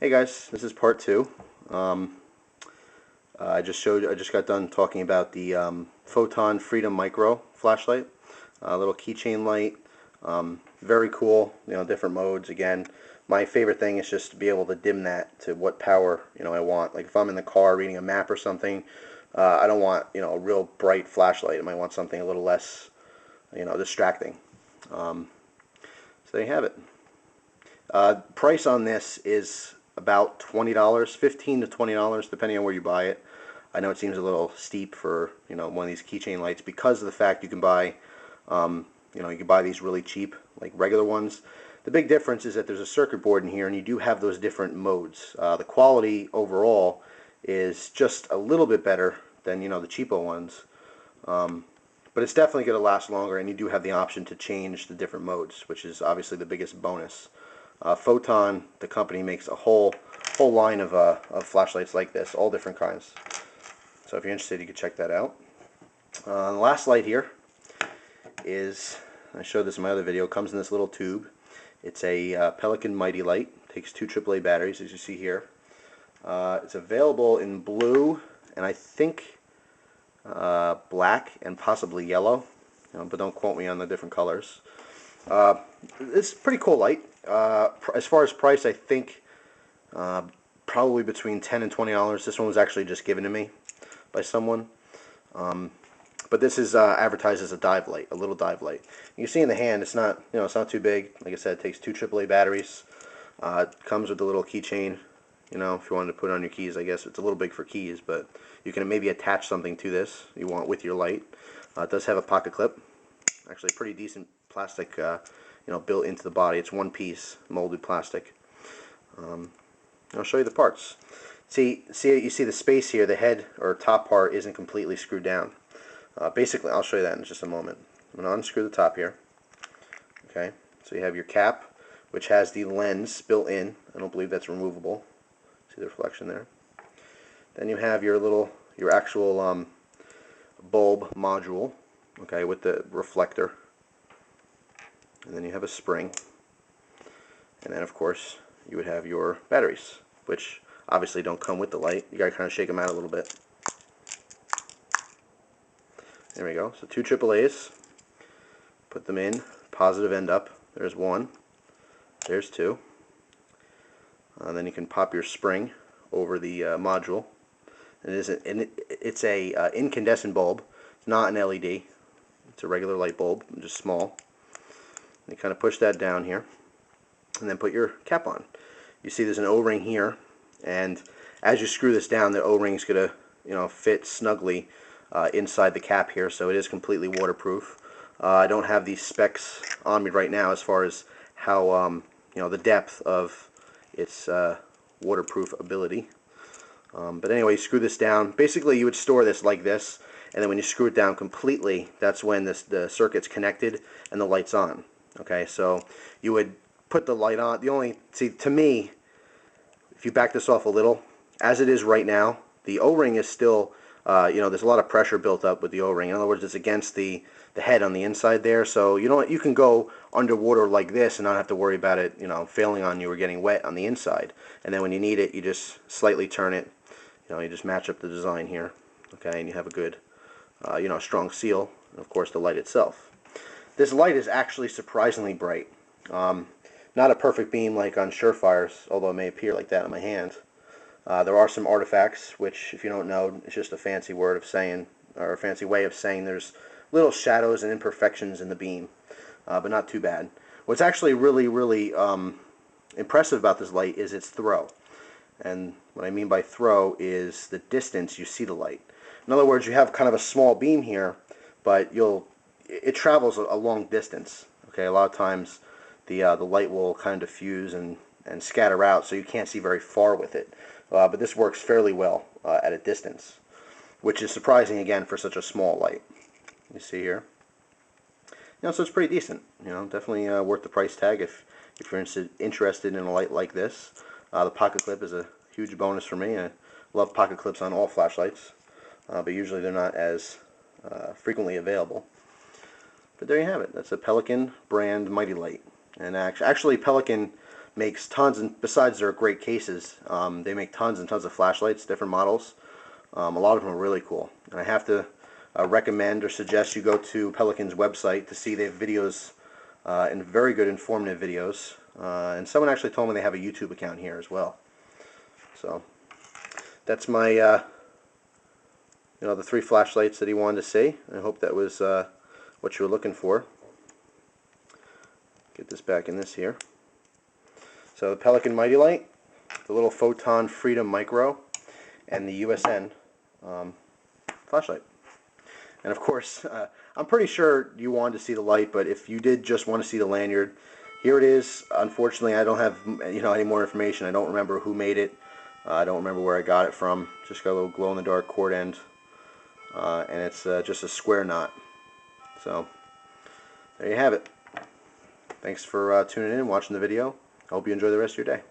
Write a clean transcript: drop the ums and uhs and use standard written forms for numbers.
Hey guys, this is part two. I just got done talking about the Photon Freedom Micro flashlight, little keychain light. Very cool. Different modes. Again, my favorite thing is just to be able to dim that to what power I want. Like if I'm in the car reading a map or something, I don't want a real bright flashlight. I might want something a little less distracting. So there you have it. Price on this is about $20, $15 to $20, depending on where you buy it. I know it seems a little steep for one of these keychain lights because of the fact you can buy these really cheap, like regular ones. The big difference is that there's a circuit board in here, and you do have those different modes. The quality overall is just a little bit better than the cheapo ones, but it's definitely going to last longer, and you do have the option to change the different modes, which is obviously the biggest bonus. Photon, the company, makes a whole line of flashlights like this, all different kinds. So if you're interested, you can check that out. The last light here is, I showed this in my other video, comes in this little tube. It's a Pelican Mighty Light. Takes 2 AAA batteries, as you see here. It's available in blue and I think black and possibly yellow, but don't quote me on the different colors. It's a pretty cool light. As far as price, I think probably between $10 and $20. This one was actually just given to me by someone. But this is advertised as a dive light, a little dive light. You can see in the hand, it's not it's not too big. Like I said, it takes 2 AAA batteries. It comes with a little keychain. If you wanted to put it on your keys, I guess it's a little big for keys, but you can maybe attach something to this you want with your light. It does have a pocket clip. Actually, pretty decent plastic, built into the body. It's one piece molded plastic. I'll show you the parts. You see the space here. The head or top part isn't completely screwed down. Basically, I'll show you that in just a moment. I'm going to unscrew the top here. Okay, so you have your cap, which has the lens built in. I don't believe that's removable. See the reflection there. Then you have your actual bulb module, okay, with the reflector. And then you have a spring. And then, of course, you would have your batteries, which obviously don't come with the light. You gotta kind of shake them out a little bit. There we go. So 2 AAAs. Put them in. Positive end up. There's one. There's two. And then you can pop your spring over the module. And it's a incandescent bulb. It's not an LED. It's a regular light bulb, just small. You kind of push that down here, and then put your cap on. You see there's an O-ring here, and as you screw this down, the O-ring is going to fit snugly inside the cap here, so it is completely waterproof. I don't have these specs on me right now as far as how the depth of its waterproof ability. But anyway, you screw this down. Basically, you would store this like this, and then when you screw it down completely, that's when the circuit's connected and the light's on. Okay, so you would put the light on. To me, if you back this off a little, as it is right now, the O-ring is still, there's a lot of pressure built up with the O-ring. In other words, it's against the head on the inside there. So you can go underwater like this and not have to worry about it, failing on you or getting wet on the inside. And then when you need it, you just slightly turn it. You just match up the design here, okay, and you have a good, strong seal. And of course, the light itself. This light is actually surprisingly bright. Not a perfect beam like on Surefires, although it may appear like that in my hand. There are some artifacts, which, if you don't know, it's just a fancy word of saying, or a fancy way of saying there's little shadows and imperfections in the beam, but not too bad. What's actually really, really impressive about this light is its throw. And what I mean by throw is the distance you see the light. In other words, you have kind of a small beam here, but it travels a long distance. Okay, a lot of times the light will kind of diffuse and scatter out, so you can't see very far with it. But this works fairly well at a distance, which is surprising again for such a small light. You see here. So it's pretty decent. Definitely worth the price tag if you're interested in a light like this. The pocket clip is a huge bonus for me. I love pocket clips on all flashlights, but usually they're not as frequently available. But there you have it. That's a Pelican brand Mighty Light. And actually Pelican makes tons, and besides their great cases, they make tons and tons of flashlights, different models. A lot of them are really cool. And I have to recommend or suggest you go to Pelican's website to see their videos, and very good informative videos. And someone actually told me they have a YouTube account here as well. So that's my, the 3 flashlights that he wanted to see. I hope that was what you were looking for. Get this back in this here. So the Pelican Mighty Light, the little Photon Freedom Micro, and the USN flashlight. And of course, I'm pretty sure you wanted to see the light, but if you did just want to see the lanyard, here it is. Unfortunately, I don't have any more information. I don't remember who made it. I don't remember where I got it from. Just got a little glow-in-the-dark cord end, and it's just a square knot. So there you have it. Thanks for tuning in and watching the video. I hope you enjoy the rest of your day.